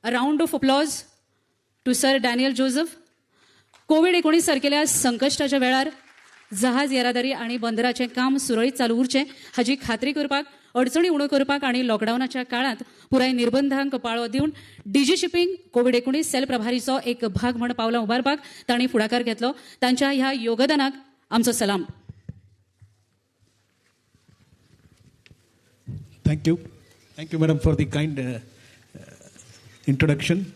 A round of applause to Sir Daniel Joseph. कोविड-19 सारखेल्या संकश्टाच्या वेळार जहाज येरादारी आणि बंदराचें काम सुरळीत चालू उरचें हाची खात्री करपाक अडचणी उणो करपाक आणि लॉकडाऊनाच्या काळात पुराय निर्बंधांक पाळो दिवन डीजी शिपिंग कोविड-19 सेल प्रभारीचो एक भाग म्हण पावलां उबारपाक तांणी फुडाकार घेतलो. तांच्या ह्या योगदानाक आमचो सलाम. Thank you, madam, for the kind introduction.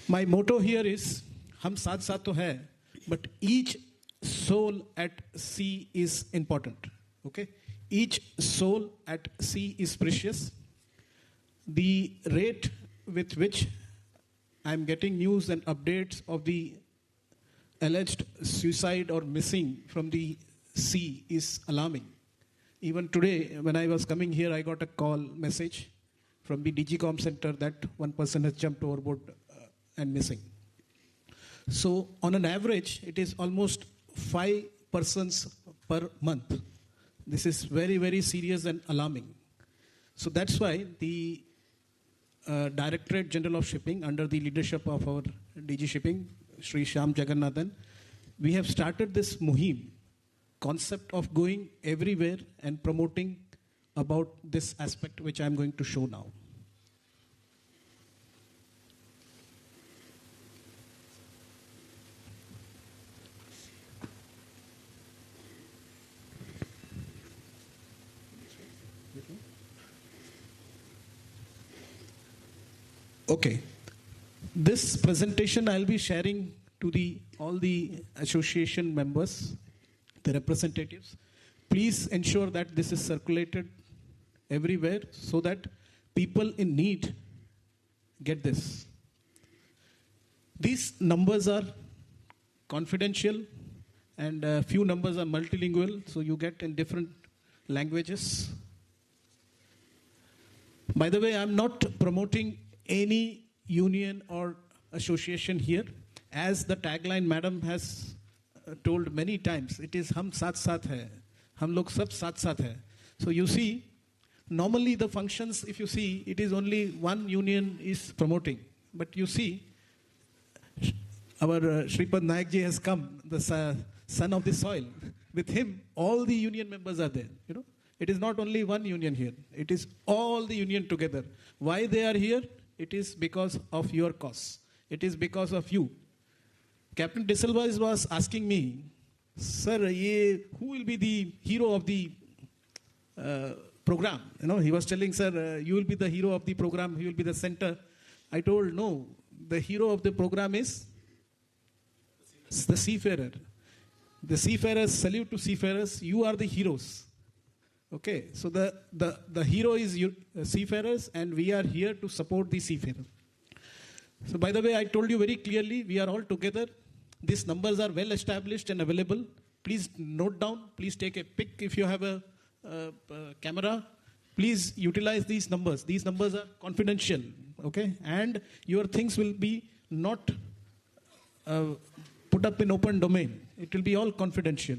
My motto here is, हम साथ साथ तो है, but each soul at sea is important. Okay, each soul at sea is precious. The rate with which I'm getting news and updates of the alleged suicide or missing from the sea is alarming. Even today, when I was coming here, I got a call message from the DGCOM center that one person has jumped overboard and missing. So, on an average, it is almost 5 persons per month. This is very, very serious and alarming. So that's why the Directorate General of Shipping, under the leadership of our DG Shipping, Sri Shyam Jagannathan, we have started this muhim, concept of going everywhere and promoting about this aspect which I am going to show now. Okay, this presentation I'll be sharing to all the association members, the representatives. Please ensure that this is circulated everywhere so that people in need get this. These numbers are confidential and a few numbers are multilingual, so you get in different languages. By the way, I'm not promoting any union or association here. As the tagline madam has told many times, it is hum saath saath hai, hum log sab saath saath hai. So you see, normally the functions, if you see, it is only one union is promoting. But you see, our Shripad Nayak ji has come, the son of the soil. With him, all the union members are there. You know, it is not only one union here. It is all the union together. Why they are here? It is because of your cause. It is because of you. Captain De Silva was asking me, sir, who will be the hero of the program? You know, he was telling, sir, you will be the hero of the program. You will be the center. I told, no, the hero of the program is the seafarer. The seafarers, salute to seafarers. You are the heroes. Okay, so the hero is seafarers, and we are here to support the seafarer. So by the way, I told you very clearly, we are all together. These numbers are well established and available. Please note down. Please take a pic if you have a camera. Please utilize these numbers. These numbers are confidential, okay? And your things will be not put up in open domain. It will be all confidential.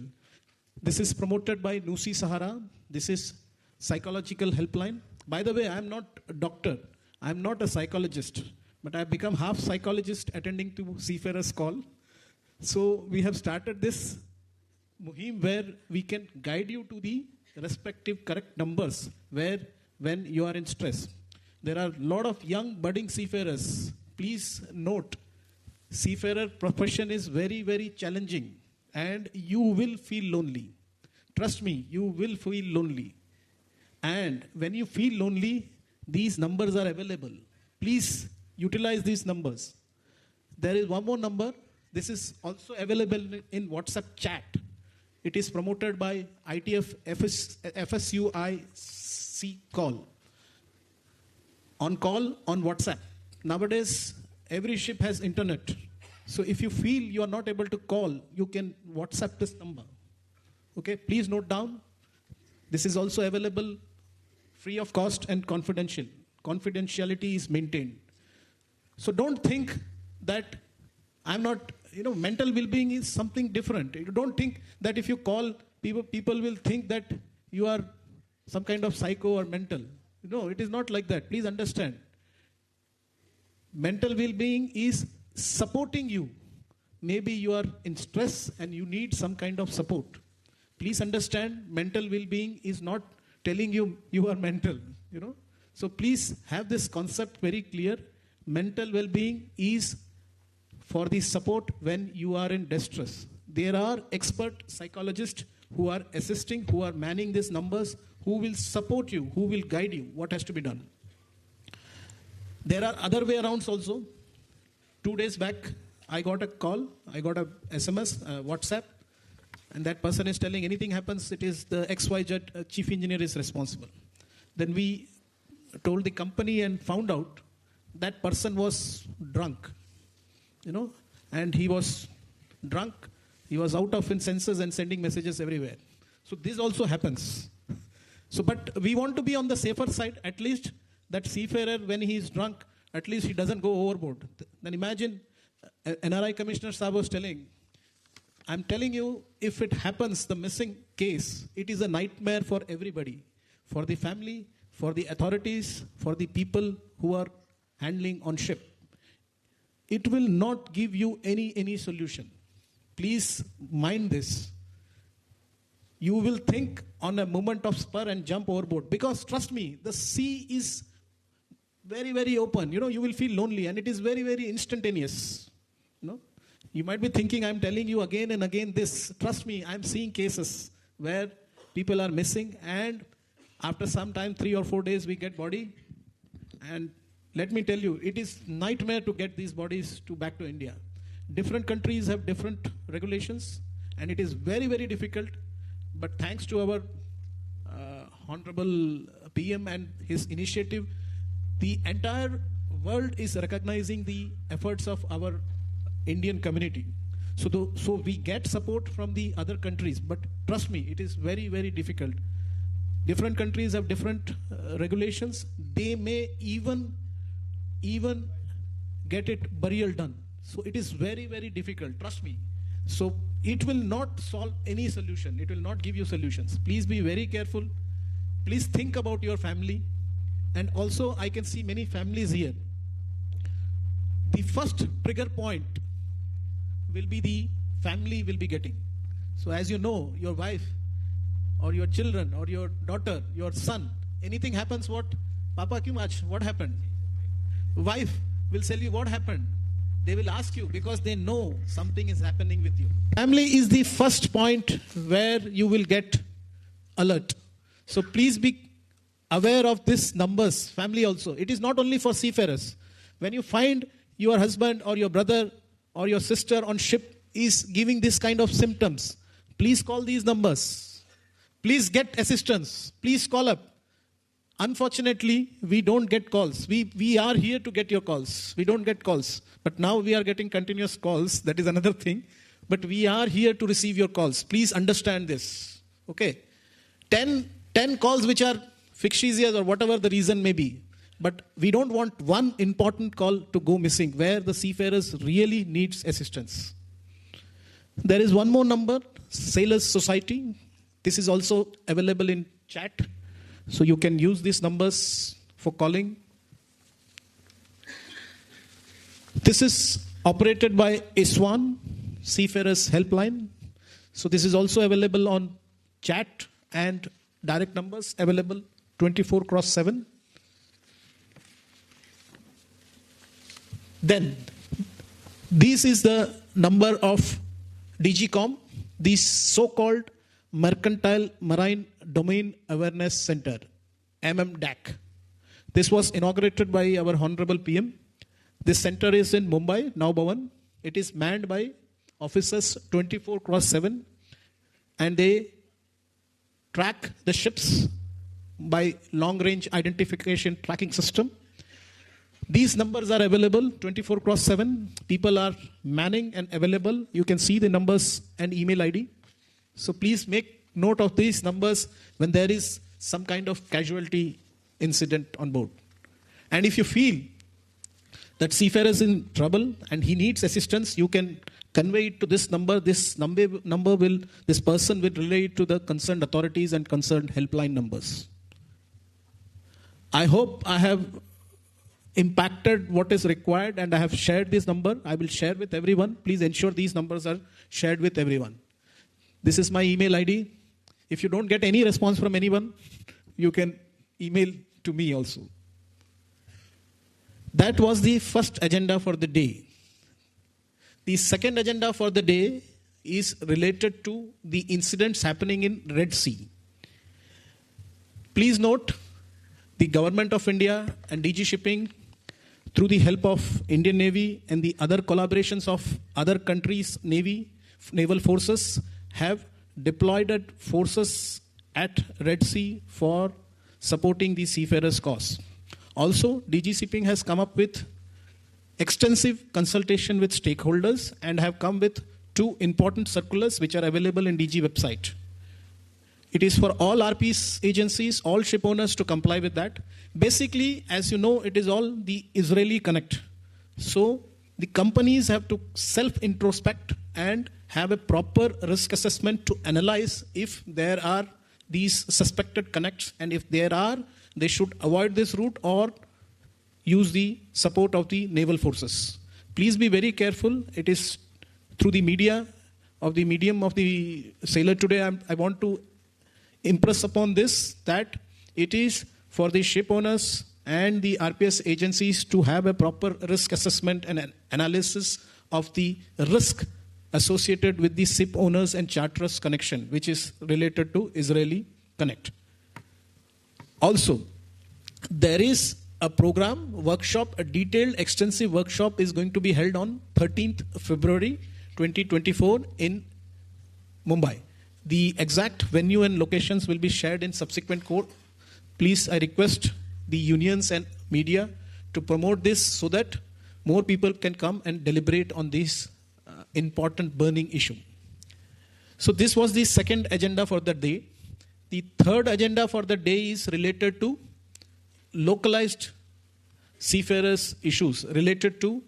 This is promoted by Nusi Sahara. This is psychological helpline. By the way, I am not a doctor. I am not a psychologist. But I have become half psychologist attending to Seafarers call. So we have started this muhim where we can guide you to the respective correct numbers when you are in stress. There are a lot of young budding seafarers. Please note, seafarer profession is very, very challenging. And you will feel lonely. Trust me, you will feel lonely. And when you feel lonely, these numbers are available. Please utilize these numbers. There is one more number. This is also available in WhatsApp chat. It is promoted by ITF FSUIC call. On call on WhatsApp. Nowadays, every ship has internet. So if you feel you are not able to call, you can WhatsApp this number. Okay, please note down. This is also available free of cost and confidential. Confidentiality is maintained. So don't think that I'm not, mental well-being is something different. You don't think that if you call, people will think that you are some kind of psycho or mental. No, it is not like that. Please understand. Mental well-being is supporting you. Maybe you are in stress and you need some kind of support. Please understand, mental well-being is not telling you you are mental, you know. So please have this concept very clear. Mental well-being is for the support when you are in distress. There are expert psychologists who are assisting, who are manning these numbers, who will support you, who will guide you, what has to be done. There are other way arounds also. 2 days back, I got a call, I got a SMS, WhatsApp, and that person is telling anything happens, it is the XYZ chief engineer is responsible. Then we told the company and found out that person was drunk, you know, and he was drunk, he was out of his senses and sending messages everywhere. So this also happens. So, but we want to be on the safer side, at least that seafarer, when he is drunk, at least he doesn't go overboard. Then imagine, NRI Commissioner Saab was telling, I'm telling you, if it happens, the missing case, it is a nightmare for everybody, for the family, for the authorities, for the people who are handling on ship. It will not give you any solution. Please mind this. You will think on a moment of spur and jump overboard. Because trust me, the sea is very, very open. You know, you will feel lonely and it is very, very instantaneous. You know, you might be thinking, I'm telling you again and again this. Trust me, I'm seeing cases where people are missing and after some time, 3 or 4 days, we get body. And let me tell you, it is nightmare to get these bodies back to India. Different countries have different regulations and it is very, very difficult. But thanks to our Honorable PM and his initiative, the entire world is recognizing the efforts of our Indian community. So we get support from the other countries, but trust me, it is very, very difficult. Different countries have different regulations. They may even get it burial done. So it is very, very difficult, trust me. So it will not solve any solution. It will not give you solutions. Please be very careful. Please think about your family. And also, I can see many families here. The first trigger point will be the family will be getting. So as you know, your wife or your children or your daughter, your son, anything happens, what? Papa, kyun aaj? What happened? Wife will tell you what happened. They will ask you because they know something is happening with you. Family is the first point where you will get alert. So please be aware of these numbers, family also. It is not only for seafarers. When you find your husband or your brother or your sister on ship is giving this kind of symptoms, please call these numbers. Please get assistance. Please call up. Unfortunately, we don't get calls. We are here to get your calls. We don't get calls. But now we are getting continuous calls. That is another thing. But we are here to receive your calls. Please understand this. Okay. 10 calls which are fictitious or whatever the reason may be. But we don't want one important call to go missing where the seafarers really needs assistance. There is one more number, Sailors Society. This is also available in chat. So you can use these numbers for calling. This is operated by ISWAN, Seafarers Helpline. So this is also available on chat and direct numbers available 24/7. Then, this is the number of DGCOM, the so-called Mercantile Marine Domain Awareness Center, MMDAC. This was inaugurated by our Honorable PM. This center is in Mumbai, Now Bhavan. It is manned by officers 24/7 and they track the ships by long-range identification tracking system. These numbers are available 24/7. People are manning and available. You can see the numbers and email ID. So please make note of these numbers when there is some kind of casualty incident on board. And if you feel that seafarer is in trouble and he needs assistance, you can convey it to this number. This person will relay it to the concerned authorities and concerned helpline numbers. I hope I have impacted what is required, and I have shared this number. I will share with everyone. Please ensure these numbers are shared with everyone. This is my email ID. If you don't get any response from anyone, you can email to me also. That was the first agenda for the day. The second agenda for the day is related to the incidents happening in Red Sea. Please note, the Government of India and DG Shipping, through the help of Indian Navy and the other collaborations of other countries' naval forces, have deployed forces at Red Sea for supporting the seafarers' cause. Also, DG Shipping has come up with extensive consultation with stakeholders and have come with 2 important circulars which are available in DG website. It is for all RPS agencies, all ship owners to comply with that. Basically, as you know, it is all the Israeli connect. So the companies have to self-introspect and have a proper risk assessment to analyze if there are these suspected connects, and if there are, they should avoid this route or use the support of the naval forces. Please be very careful. It is through the media of the medium of the Sailor today, I want to impress upon this that it is for the ship owners and the RPS agencies to have a proper risk assessment and an analysis of the risk associated with the ship owners and charterers connection, which is related to Israeli connect. Also, there is a program, workshop, a detailed, extensive workshop is going to be held on 13th February 2024 in Mumbai. The exact venue and locations will be shared in subsequent court. Please, I request the unions and media to promote this so that more people can come and deliberate on this important burning issue. So this was the second agenda for the day. The third agenda for the day is related to localized seafarers issues related to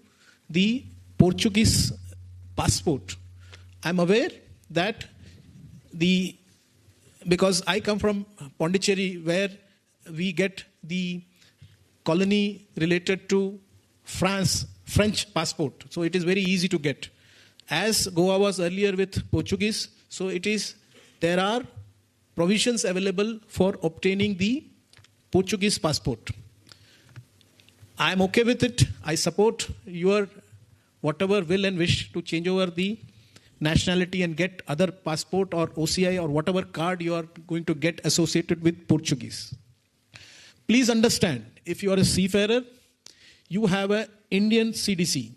the Portuguese passport. I'm aware that because I come from Pondicherry, where we get the colony related to French passport. So it is very easy to get. As Goa was earlier with Portuguese, so there are provisions available for obtaining the Portuguese passport. I am okay with it. I support your whatever will and wish to change over the nationality and get other passport or OCI or whatever card you are going to get associated with Portuguese. Please understand, if you are a seafarer, you have an Indian CDC.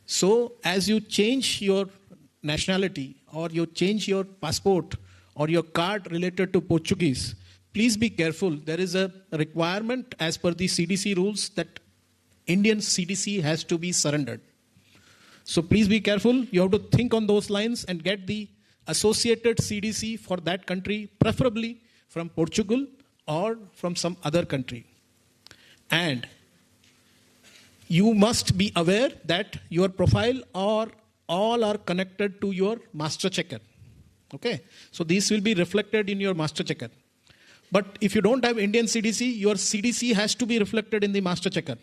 So as you change your nationality or you change your passport or your card related to Portuguese, please be careful. There is a requirement as per the CDC rules that Indian CDC has to be surrendered. So please be careful. You have to think on those lines and get the associated CDC for that country, preferably from Portugal or from some other country. And you must be aware that your profile or all are connected to your master checker. Okay? So these will be reflected in your master checker. But if you don't have Indian CDC, your CDC has to be reflected in the master checker.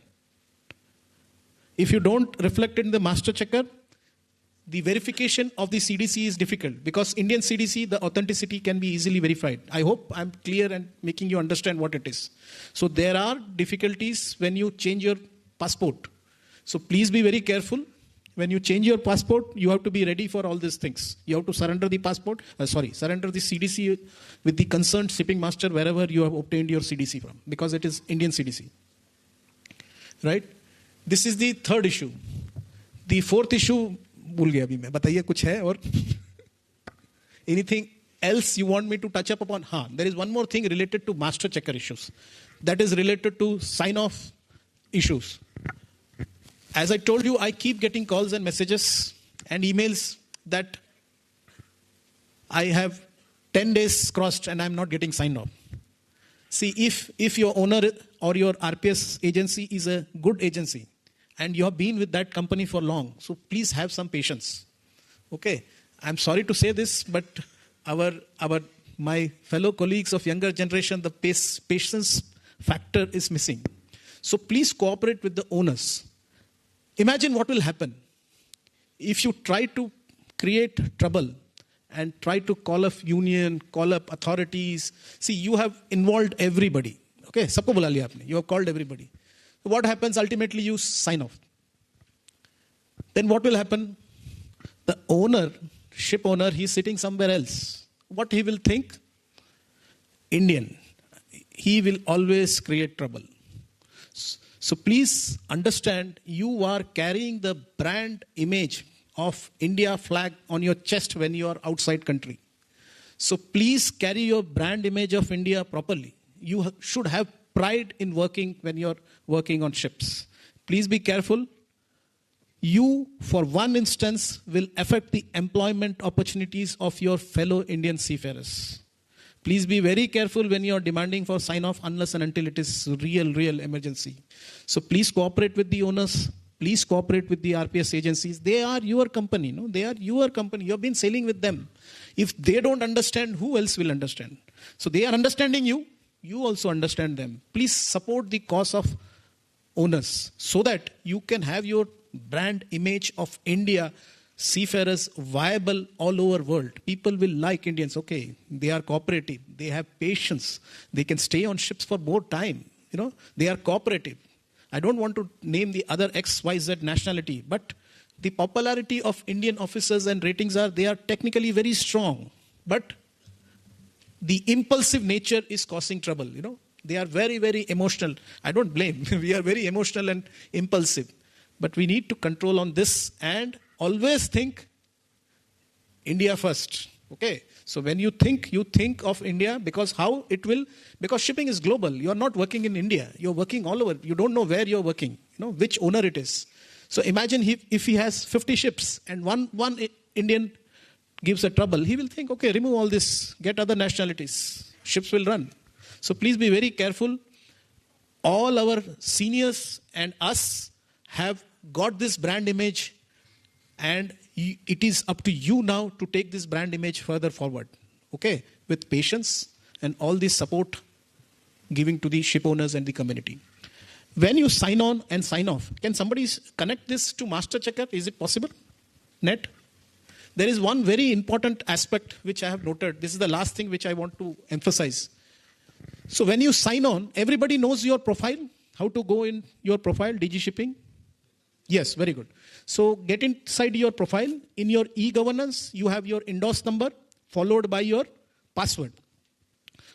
If you don't reflect it in the master checker, the verification of the CDC is difficult because Indian CDC, the authenticity can be easily verified. I hope I'm clear and making you understand what it is. So there are difficulties when you change your passport. So please be very careful. When you change your passport, you have to be ready for all these things. You have to surrender the surrender the CDC with the concerned shipping master wherever you have obtained your CDC from, because it is Indian CDC. Right? This is the third issue. The fourth issue, भूल गया अभी मैं, बताइए कुछ है और anything else you want me to touch up upon? There is one more thing related to master checker issues. That is related to sign-off issues. As I told you, I keep getting calls and messages and emails that I have 10 days crossed and I'm not getting signed off. See, if your owner or your RPS agency is a good agency and you have been with that company for long, so please have some patience. Okay, I'm sorry to say this, but my fellow colleagues of younger generation, the patience factor is missing. So please cooperate with the owners. Imagine what will happen if you try to create trouble and try to call up union, call up authorities. See, you have involved everybody. Okay, sabko bula liya aapne. You have called everybody. What happens? Ultimately, you sign off. Then what will happen? The owner, ship owner, he's sitting somewhere else. What he will think? Indian. He will always create trouble. So please understand, you are carrying the brand image of India flag on your chest when you are outside country. So please carry your brand image of India properly. You should have pride in working when you're working on ships. Please be careful. You, for one instance, will affect the employment opportunities of your fellow Indian seafarers. Please be very careful when you are demanding for sign-off unless and until it is real emergency. So please cooperate with the owners. Please cooperate with the RPS agencies. They are your company. No? They are your company. You have been sailing with them. If they don't understand, who else will understand? So they are understanding you. You also understand them. Please support the cause of owners so that you can have your brand image of India seafarers viable all over world. People will like Indians. Okay, they are cooperative. They have patience. They can stay on ships for more time. They are cooperative. I don't want to name the other XYZ nationality, but the popularity of Indian officers and ratings they are technically very strong. But the impulsive nature is causing trouble. They are very emotional. I don't blame. We are very emotional and impulsive. But we need to control on this and always think India first. Okay. So when you think of India, because shipping is global. You are not working in India. You're working all over. You don't know where you're working, which owner it is. So imagine if he has 50 ships and one Indian gives a trouble, he will think, okay, remove all this, get other nationalities. Ships will run. So please be very careful. All our seniors and us have got this brand image, and it is up to you now to take this brand image further forward. Okay? With patience and all this support giving to the ship owners and the community. When you sign on and sign off, can somebody connect this to master checker? Is it possible? Net? There is one very important aspect which I have noted. This is the last thing which I want to emphasize. So when you sign on, everybody knows your profile. How to go in your profile, DG Shipping? Yes, very good. So get inside your profile. In your e-governance, you have your endorse number followed by your password.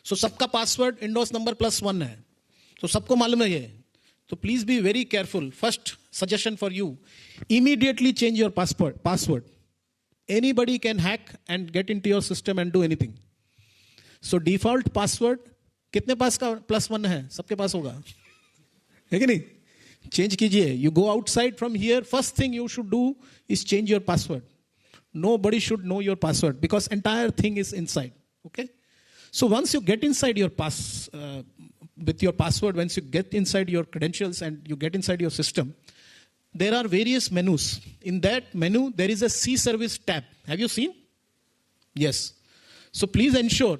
So सबका password endorse number +1 है. So सबको मालूम है ये. So please be very careful. First suggestion for you, immediately change your password. Anybody can hack and get into your system and do anything. So default password, कितने पास का +1 है? सबके पास होगा. है कि नहीं? Change कीजिए. You go outside from here. First thing you should do is change your password. Nobody should know your password because entire thing is inside. Okay. So once you get inside your with your password, once you get inside your credentials and you get inside your system, there are various menus. In that menu, there is a sea service tab. Have you seen? Yes. So please ensure,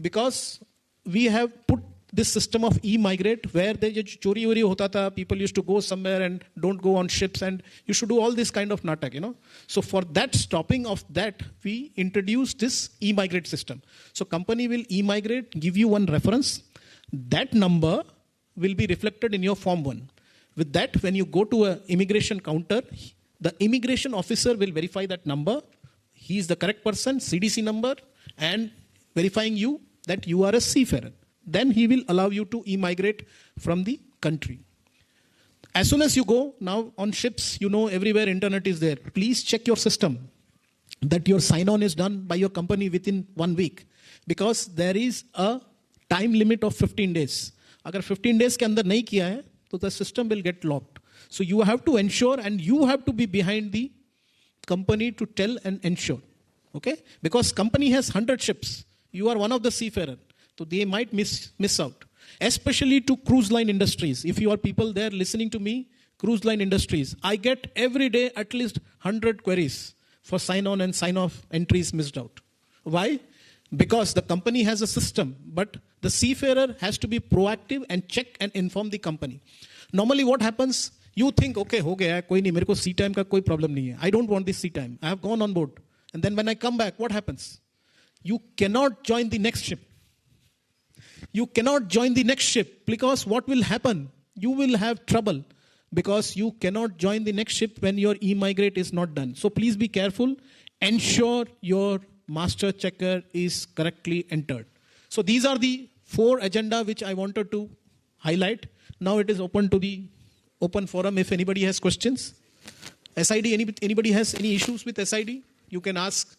because we have put this system of e-migrate where chori hota tha, people used to go somewhere and don't go on ships, and you should do all this kind of natak, So for that, stopping of that, we introduced this e-migrate system. So company will e-migrate, give you one reference. That number will be reflected in your form 1. With that, when you go to an immigration counter, the immigration officer will verify that number. He is the correct person, CDC number, and verifying you that you are a seafarer. Then he will allow you to e-migrate from the country. As soon as you go, now on ships, everywhere internet is there. Please check your system that your sign-on is done by your company within 1 week. Because there is a time limit of 15 days. Agar 15 days ke andar nahi kiya hai, so the system will get locked. So you have to ensure, and you have to be behind the company to tell and ensure. Okay? Because company has 100 ships. You are one of the seafarer. So they might miss out. Especially to cruise line industries. If you are people there listening to me, cruise line industries, I get every day at least 100 queries for sign-on and sign-off entries missed out. Why? because the company has a system, but the seafarer has to be proactive and check and inform the company. Normally what happens, you think, okay, ho gaya, koi nahi, mere ko sea time ka koi problem nahi hai. I don't want this sea time. I have gone on board. And then when I come back, what happens? You cannot join the next ship. You cannot join the next ship because what will happen? You will have trouble because you cannot join the next ship when your e-migrate is not done. So please be careful. Ensure your master checker is correctly entered. So these are the 4 agenda which I wanted to highlight. Now it is open to the open forum if anybody has questions. SID, anybody has any issues with SID? You can ask.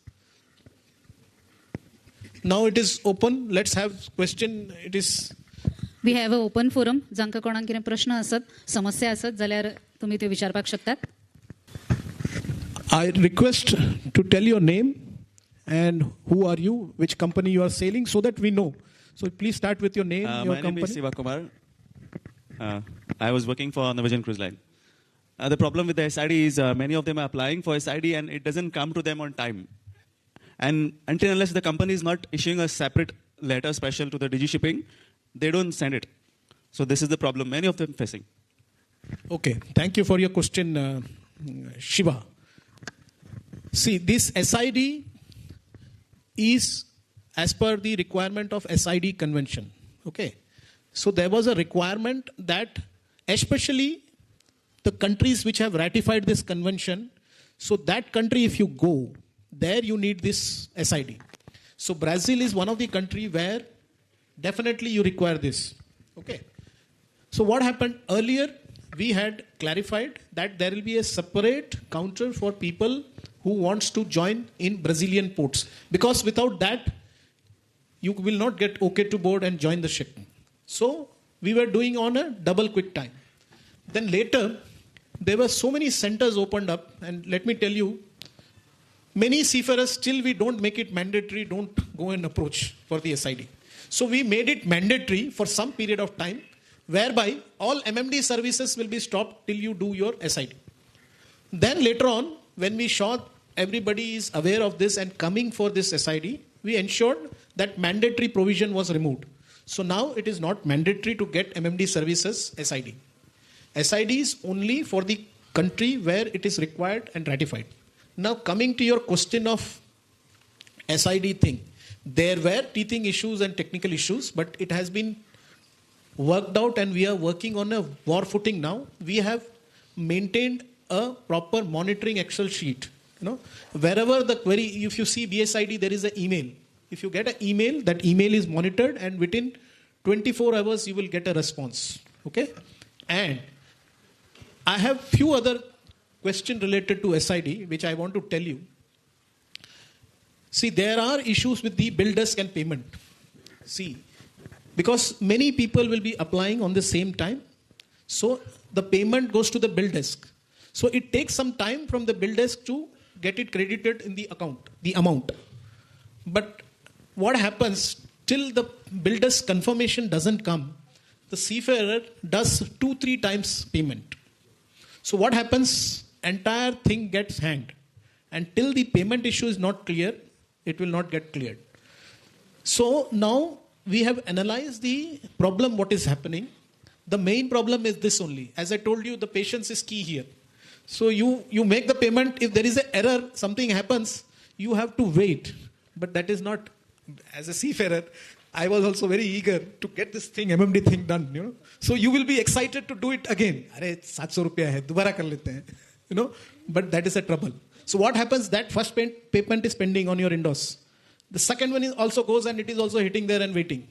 Now it is open. Let's have question. It is. We have a open forum. जांकां कोणाक कितें प्रश्न आसत, समस्या आसत जाल्यार तुमी ते विचारपाक शकतात. I request to tell your name and who are you, which company you are sailing, so that we know. So please start with your name, your my company. name is Siva Kumar. I was working for Norwegian Cruise Line. The problem with the SID is many of them are applying for SID and it doesn't come to them on time. And until unless the company is not issuing a separate letter special to the DG Shipping, they don't send it. So this is the problem many of them facing. Okay, thank you for your question, Shiva. See, this SID is as per the requirement of SID convention. Okay, so there was a requirement that especially the countries which have ratified this convention, so that country if you go, there you need this SID. So Brazil is one of the country where definitely you require this. Okay. So what happened earlier, we had clarified that there will be a separate counter for people who wants to join in Brazilian ports. Because without that, you will not get okay to board and join the ship. So we were doing on a double quick time. Then later, there were so many centers opened up, and let me tell you, many seafarers still we don't make it mandatory, don't go and approach for the SID. So we made it mandatory for some period of time, whereby all MMD services will be stopped till you do your SID. Then later on, when we saw everybody is aware of this and coming for this SID, we ensured that mandatory provision was removed. So now it is not mandatory to get MMD services SID. SID is only for the country where it is required and ratified. Now coming to your question of SID thing, there were teething issues and technical issues, but it has been worked out and we are working on a war footing now. We have maintained a proper monitoring Excel sheet. You know, wherever the query, if you see BSID, there is an email. If you get an email, that email is monitored and within 24 hours you will get a response. Okay? And I have few other questions related to SID which I want to tell you. See, there are issues with the bill desk and payment. See, because many people will be applying on the same time, so the payment goes to the bill desk. So it takes some time from the bill desk to get it credited in the account, the amount. But what happens, till the bill desk confirmation doesn't come, the seafarer does 2-3 times payment. So what happens, entire thing gets hanged. And till the payment issue is not clear, it will not get cleared. So now we have analyzed the problem, what is happening. The main problem is this only. As I told you, the patience is key here. So you make the payment. If there is an error, something happens, you have to wait. But that is not, as a seafarer, I was also very eager to get this thing, MMD thing done. You know, so you will be excited to do it again. Arey, 700 rupiya hai, dobara kar lete hain. You know, but that is a trouble. So what happens? That first payment is pending on your indos. The second one is also goes and it is also hitting there and waiting.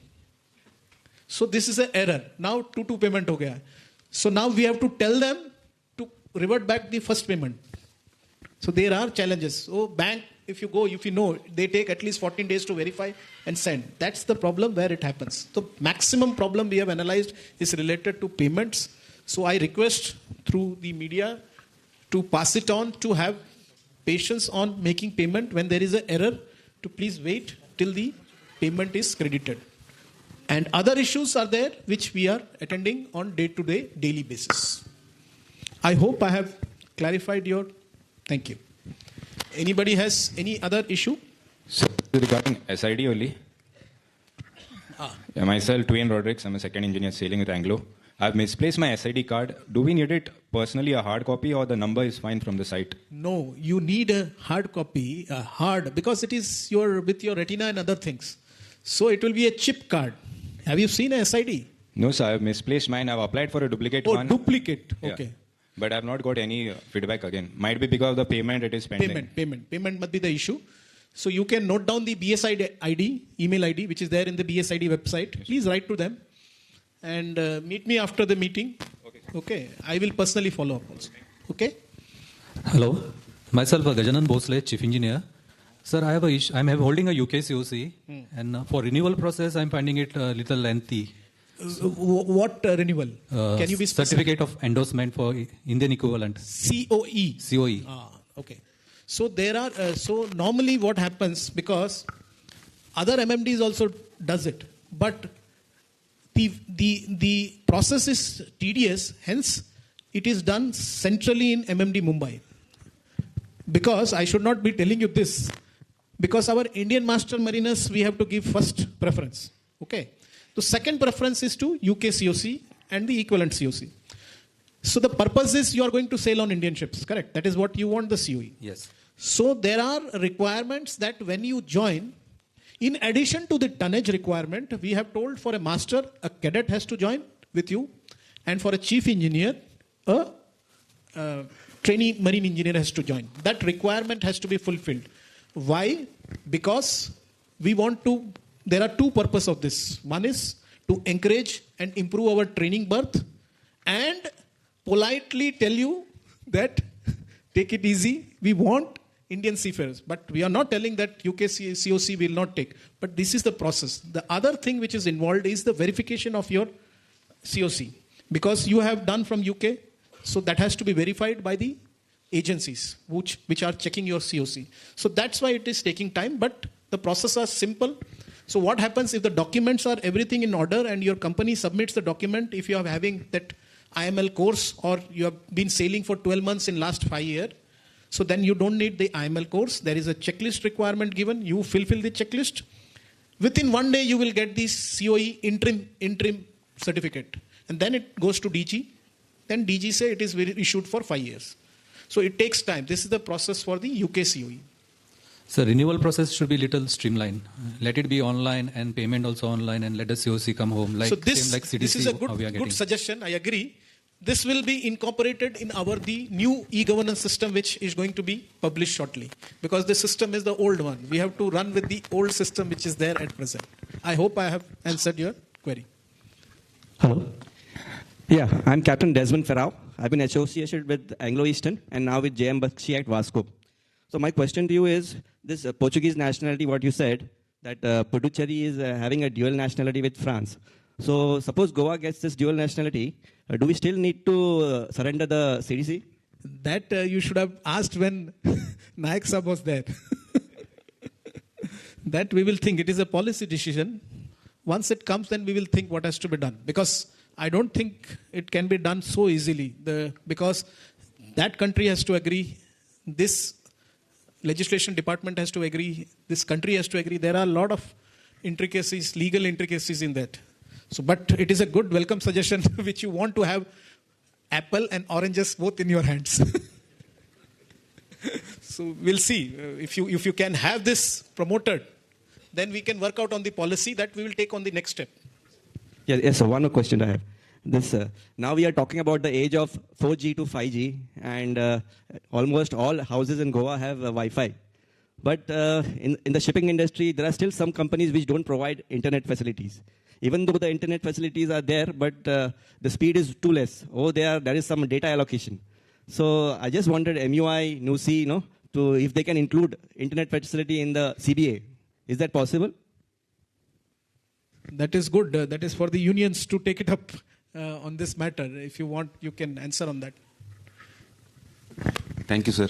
So this is an error. Now 2 payment ho gaya. So now we have to tell them to revert back the first payment. So there are challenges. So bank, if you go, if you know, they take at least 14 days to verify and send. That's the problem where it happens. The maximum problem we have analyzed is related to payments. So I request through the media to pass it on, to have patience on making payment. When there is an error, to please wait till the payment is credited. And other issues are there which we are attending on day-to-day, daily basis. I hope I have clarified your... Thank you. Anybody has any other issue? regarding SID only. Yeah, myself, Dwayne Rodrigues. I'm a second engineer sailing with Anglo. I've misplaced my SID card. Do we need it personally, a hard copy, or the number is fine from the site? No, you need a hard copy, because it is with your retina and other things. So it will be a chip card. Have you seen a SID? No, sir. I've misplaced mine. I've applied for a duplicate Oh, one. duplicate. Yeah. Okay. But I've not got any feedback again. Might be because of the payment it is pending. Payment must be the issue. So you can note down the BSID ID, email ID, which is there in the BSID website. Yes. Please write to them and meet me after the meeting. Okay. I will personally follow up also. Okay. Hello, myself Gajanan Bhosle, Chief Engineer. Sir, I have a issue. I'm holding a UK COC, and for renewal process, I'm finding it a little lengthy. What renewal? Can you be specific? Certificate of endorsement for Indian equivalent. COE. COE. Okay. So there are. So normally, what happens, because other MMDs also does it, but the process is tedious. Hence, it is done centrally in MMD Mumbai. Because I should not be telling you this, because our Indian Master Mariners, we have to give first preference. Okay. The second preference is to UK COC and the equivalent COC. So the purpose is you are going to sail on Indian ships, correct? That is what you want the COE. Yes. So there are requirements that when you join, in addition to the tonnage requirement, we have told for a master, a cadet has to join with you, and for a chief engineer, a trainee marine engineer has to join. That requirement has to be fulfilled. Why? Because we want to, there are two purposes of this. One is to encourage and improve our training berth and politely tell you that take it easy. We want Indian seafarers, but we are not telling that UK COC will not take. But this is the process. The other thing which is involved is the verification of your COC. Because you have done from UK, so that has to be verified by the agencies which are checking your COC. So that's why it is taking time, but the process is simple. So what happens if the documents are everything in order and your company submits the document, if you are having that IML course or you have been sailing for 12 months in last 5 years, so then you don't need the IML course. There is a checklist requirement given. You fulfill the checklist. Within 1 day, you will get the COE interim certificate. And then it goes to DG. Then DG say it is issued for 5 years. So it takes time. This is the process for the UK COE. So renewal process should be little streamlined. Let it be online and payment also online, and let the COC come home. Like, so this CDC, is a good suggestion. I agree. This will be incorporated in the new e-governance system, which is going to be published shortly. Because the system is the old one. We have to run with the old system, which is there at present. I hope I have answered your query. Hello. Yeah, I'm Captain Desmond Ferrao. I've been associated with Anglo-Eastern and now with JM Bakshi at Vasco. So my question to you is, this Portuguese nationality, what you said, that Puducherry is having a dual nationality with France. So suppose Goa gets this dual nationality, do we still need to surrender the CDC? That you should have asked when Nayak Sahab was there. That we will think. It is a policy decision. Once it comes, then we will think what has to be done. Because I don't think it can be done so easily. Because that country has to agree. This legislation department has to agree. This country has to agree. There are a lot of intricacies, legal intricacies in that. So, but it is a good welcome suggestion which you want to have apple and oranges both in your hands. So we'll see. If you can have this promoted, then we can work out on the policy that we will take on the next step. Yes, so one more question I have. This now we are talking about the age of 4G to 5G, and almost all houses in Goa have Wi-Fi. But in the shipping industry, there are still some companies which don't provide internet facilities. Even though the internet facilities are there, but the speed is too less. There is some data allocation. So I just wondered, MUI, NUSI, if they can include internet facility in the CBA. Is that possible? That is good. That is for the unions to take it up on this matter. If you want, you can answer on that. Thank you, sir.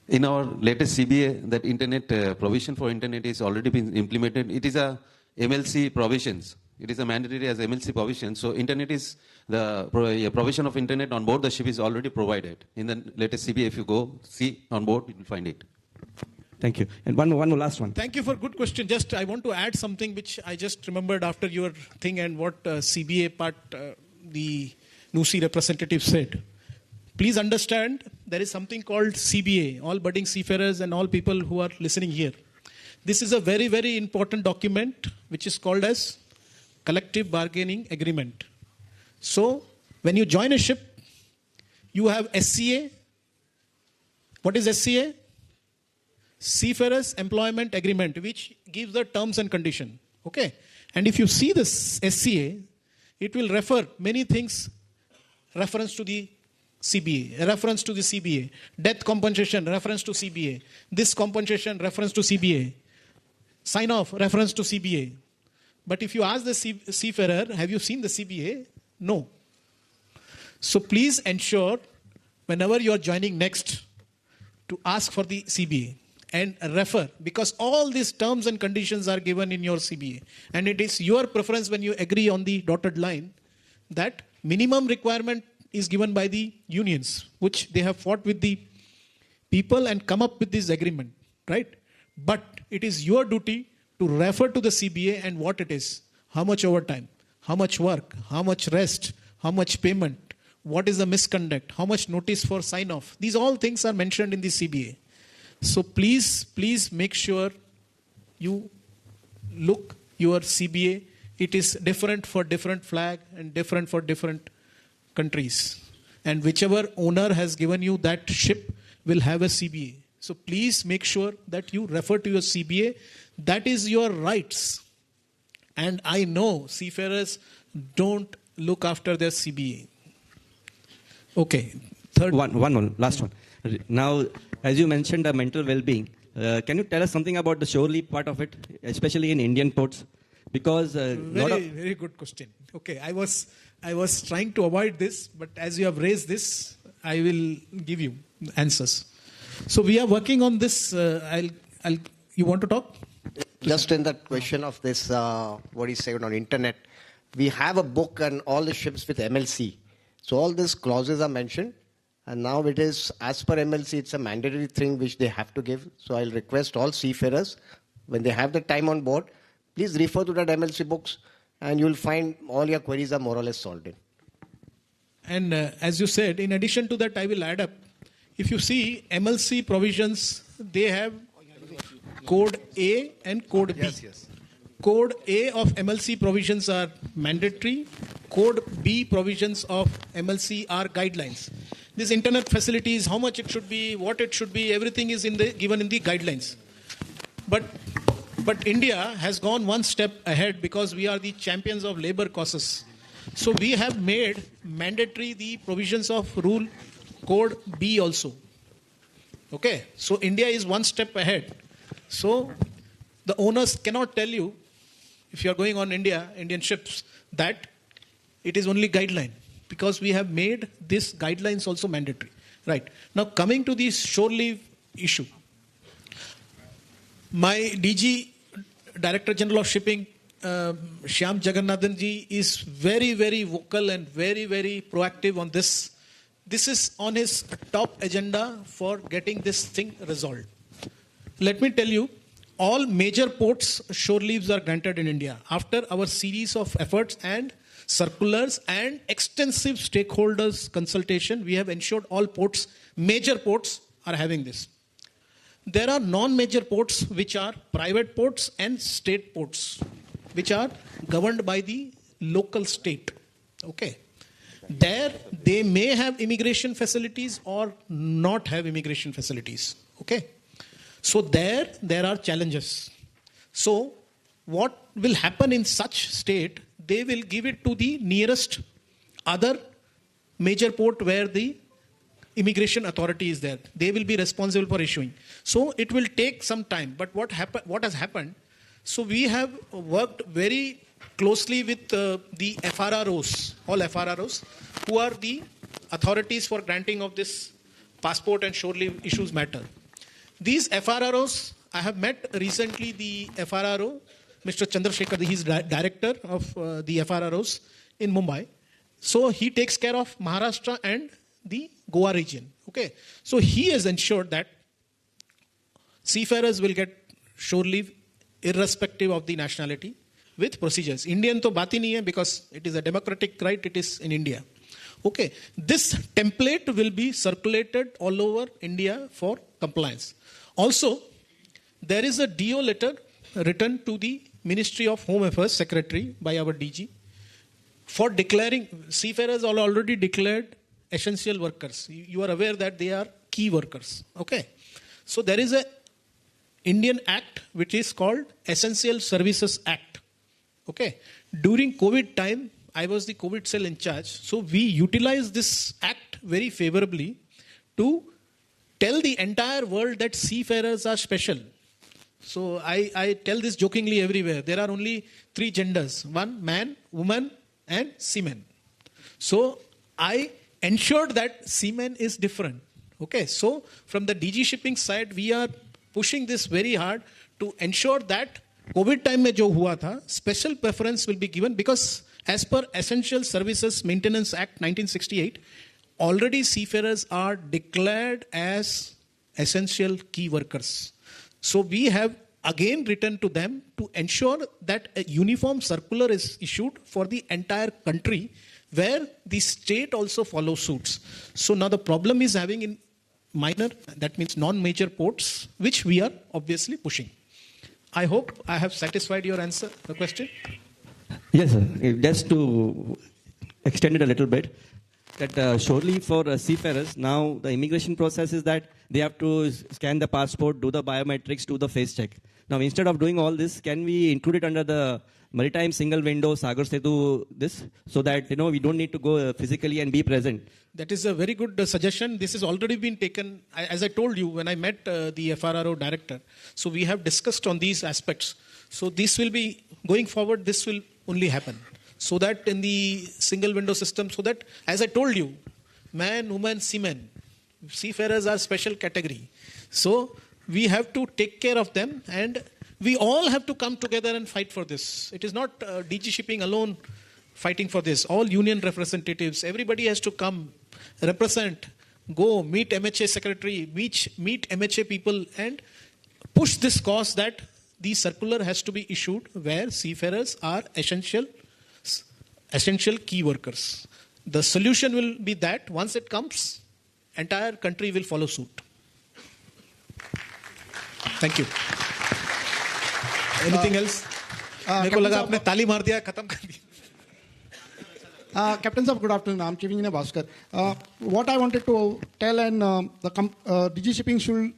In our latest CBA, that internet provision for internet is already been implemented. It is a MLC provisions. It is a mandatory as MLC provision. So internet is the provision of internet on board the ship is already provided. In the latest CBA, if you go see on board, you will find it. Thank you. And one more last one. Thank you for good question. Just I want to add something which I just remembered after your thing and what CBA part the NUSI representative said. Please understand there is something called CBA, all budding seafarers and all people who are listening here. This is a very, very important document which is called as collective bargaining agreement. So when you join a ship, you have SCA. What is SCA? Seafarers Employment Agreement, which gives the terms and condition. Okay. And if you see this SCA, it will refer many things, reference to the CBA, reference to the CBA, death compensation, reference to CBA, this compensation, reference to CBA, sign off, reference to CBA. But if you ask the seafarer, have you seen the CBA? No. So please ensure whenever you are joining next to ask for the CBA and refer, because all these terms and conditions are given in your CBA. And it is your preference when you agree on the dotted line that minimum requirement is given by the unions, which they have fought with the people and come up with this agreement, right? But it is your duty to refer to the CBA and what it is, how much overtime, how much work, how much rest, how much payment, what is the misconduct, how much notice for sign off. These all things are mentioned in the CBA. So please make sure you look your CBA. It is different for different flag and different for different countries. And whichever owner has given you that ship will have a CBA. So please make sure that you refer to your CBA. That is your rights. And I know seafarers don't look after their CBA. Okay. Third One, last one. Now, as you mentioned, the mental well-being, can you tell us something about the shore leave part of it, especially in Indian ports? Because very good question. Okay, I was trying to avoid this, but as you have raised this, I will give you answers. So we are working on this. You want to talk? Just in that question of this, what he said on internet, we have a book on all the ships with MLC. So all these clauses are mentioned. And now it is, as per MLC, it's a mandatory thing which they have to give. So I'll request all seafarers, when they have the time on board, please refer to that MLC books and you'll find all your queries are more or less solved in. And as you said, in addition to that, I will add up. If you see MLC provisions, they have Code A and Code B. Yes. Code A of MLC provisions are mandatory. Code B provisions of MLC are guidelines. These internet facilities, how much it should be, what it should be, everything is given in the guidelines. But India has gone one step ahead because we are the champions of labor causes. So we have made mandatory the provisions of rule Code B also. Okay, so India is one step ahead. So the owners cannot tell you, if you are going on Indian ships, that it is only guideline. Because we have made these guidelines also mandatory. Right. Now coming to the shore leave issue. My DG, Director General of Shipping, Shyam Jagannathan ji, is very, very vocal and very, very proactive on this. This is on his top agenda for getting this thing resolved. Let me tell you, all major ports shore leaves are granted in India after our series of efforts and circulars and extensive stakeholders consultation. We have ensured all ports, major ports, are having this. There are non-major ports which are private ports and state ports which are governed by the local state. Okay. There they may have immigration facilities or not have immigration facilities. Okay. So there are challenges. So what will happen in such state? They will give it to the nearest other major port where the immigration authority is there. They will be responsible for issuing. So it will take some time. But what has happened? So we have worked very closely with the FRROs, all FRROs, who are the authorities for granting of this passport and shore leave issues matter. These FRROs, I have met recently the FRRO, Mr. Chandrasekhar, he is director of the FRROs in Mumbai. So he takes care of Maharashtra and the Goa region. Okay. So he has ensured that Seafarers will get shore leave irrespective of the nationality with procedures. Indian to baat hi nahi hai because it is a democratic right, it is in India. Okay, this template will be circulated all over India for compliance. Also, there is a DO letter written to the Ministry of Home Affairs Secretary by our DG for declaring, seafarers are already declared essential workers. You are aware that they are key workers. Okay, so there is a Indian Act which is called Essential Services Act. Okay, during COVID time, I was the COVID cell in charge. So we utilized this act very favorably to tell the entire world that seafarers are special. So I tell this jokingly everywhere. There are only 3 genders. One, man, woman, and seaman. So I ensured that seaman is different. Okay, so from the DG shipping side, we are pushing this very hard to ensure that COVID time mein jo hua tha, special preference will be given because as per Essential Services Maintenance Act 1968, already seafarers are declared as essential key workers. So we have again written to them to ensure that a uniform circular is issued for the entire country where the state also follows suits. So now the problem is having in minor, that means non-major ports, which we are obviously pushing. I hope I have satisfied your answer, the question. Yes, sir. Just to extend it a little bit, that surely for seafarers, now the immigration process is that they have to scan the passport, do the biometrics, do the face check. Now, instead of doing all this, can we include it under the maritime single window, Sagar Setu, this, so that, we don't need to go physically and be present? That is a very good suggestion. This has already been taken, as I told you, when I met the FRRO director. So we have discussed on these aspects. So this will be, going forward, this will only happen. So that in the single window system, so that, as I told you, man, woman, seaman, seafarers are special category. So we have to take care of them and we all have to come together and fight for this. It is not DG Shipping alone fighting for this. All union representatives, everybody has to come, represent, go meet MHA secretary, meet MHA people and push this cause that the circular has to be issued where seafarers are essential key workers. The solution will be that once it comes, entire country will follow suit. Thank you. Anything else? मेरे को लगा आपने ताली मार दिया खत्म कर दिया. Captain Sir, good afternoon. I'm Chief Engineer Bhaskar. What I wanted to tell and the DG Shipping should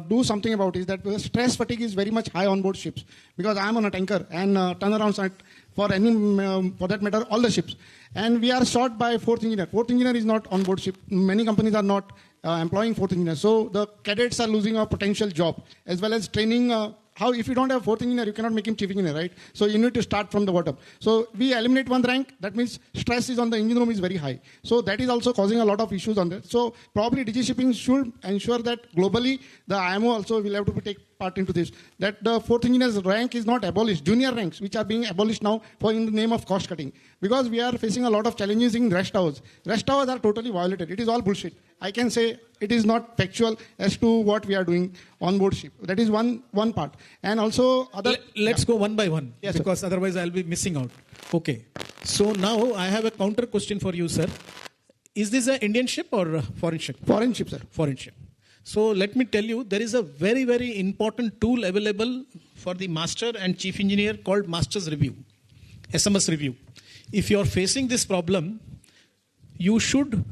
do something about is that the stress fatigue is very much high on board ships because I'm on a tanker and turnarounds at for any for that matter all the ships and we are short by 4th engineer. 4th engineer is not on board ship. Many companies are not employing 4th engineer. So the cadets are losing a potential job as well as training. How if you don't have 4th engineer, you cannot make him chief engineer, right? So you need to start from the bottom. So we eliminate one rank. That means stress is on the engine room is very high. So that is also causing a lot of issues on that. So probably DG Shipping should ensure that globally the IMO also will have to take part into this. That the 4th engineer's rank is not abolished. Junior ranks, which are being abolished now for in the name of cost cutting. Because we are facing a lot of challenges in rest hours. Rest hours are totally violated. It is all bullshit. I can say it is not factual as to what we are doing on board ship. That is one part. And also other... Let's go one by one, yes, because otherwise I'll be missing out. Okay. So now I have a counter question for you, sir. Is this an Indian ship or a foreign ship? Foreign ship, sir. Foreign ship. So let me tell you, there is a very, very important tool available for the master and chief engineer called Master's Review, SMS Review. If you are facing this problem, you should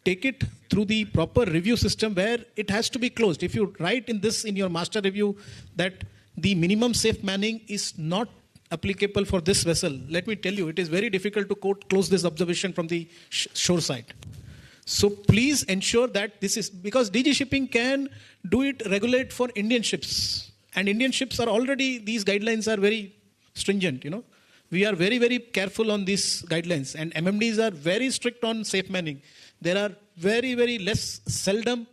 take it through the proper review system where it has to be closed. If you write in your master review that the minimum safe manning is not applicable for this vessel, let me tell you, it is very difficult to close this observation from the shore side. So please ensure that this is, because DG Shipping can do it, regulate for Indian ships. And Indian ships are already, these guidelines are very stringent, We are very, very careful on these guidelines. And MMDs are very strict on safe manning. There are very, very seldom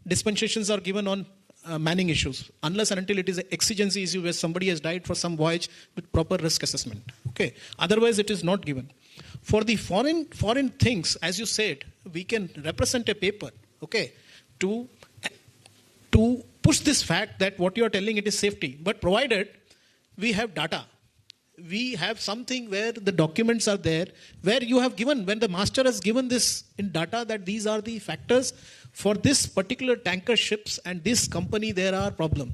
dispensations are given on manning issues, unless and until it is an exigency issue where somebody has died for some voyage with proper risk assessment. Okay. Otherwise, it is not given. For the foreign things, as you said, we can represent a paper, okay, to to push this fact that what you are telling it is safety. But provided we have data, we have something where the documents are there, where you have given, when the master has given this in data that these are the factors for this particular tanker ships and this company, there are problem.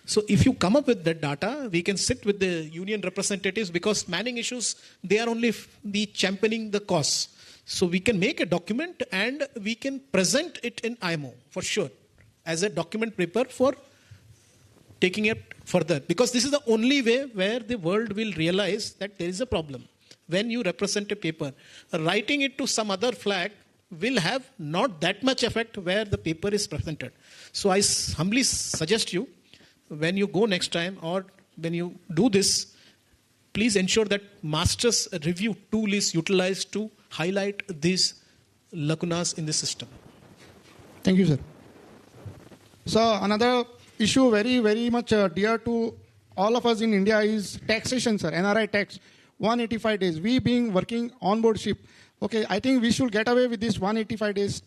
So if you come up with that data, we can sit with the union representatives, because manning issues, they are only the championing the cause. So we can make a document and we can present it in IMO for sure as a document paper for taking it further. Because this is the only way where the world will realize that there is a problem. When you represent a paper, writing it to some other flag will have not that much effect where the paper is presented. So I humbly suggest you, when you go next time or when you do this, please ensure that master's review tool is utilized to highlight these lacunas in the system. Thank you, sir. So another issue very, very much dear to all of us in India is taxation, sir. NRI tax, 185 days. We being working on board ship, okay, I think we should get away with this 185 days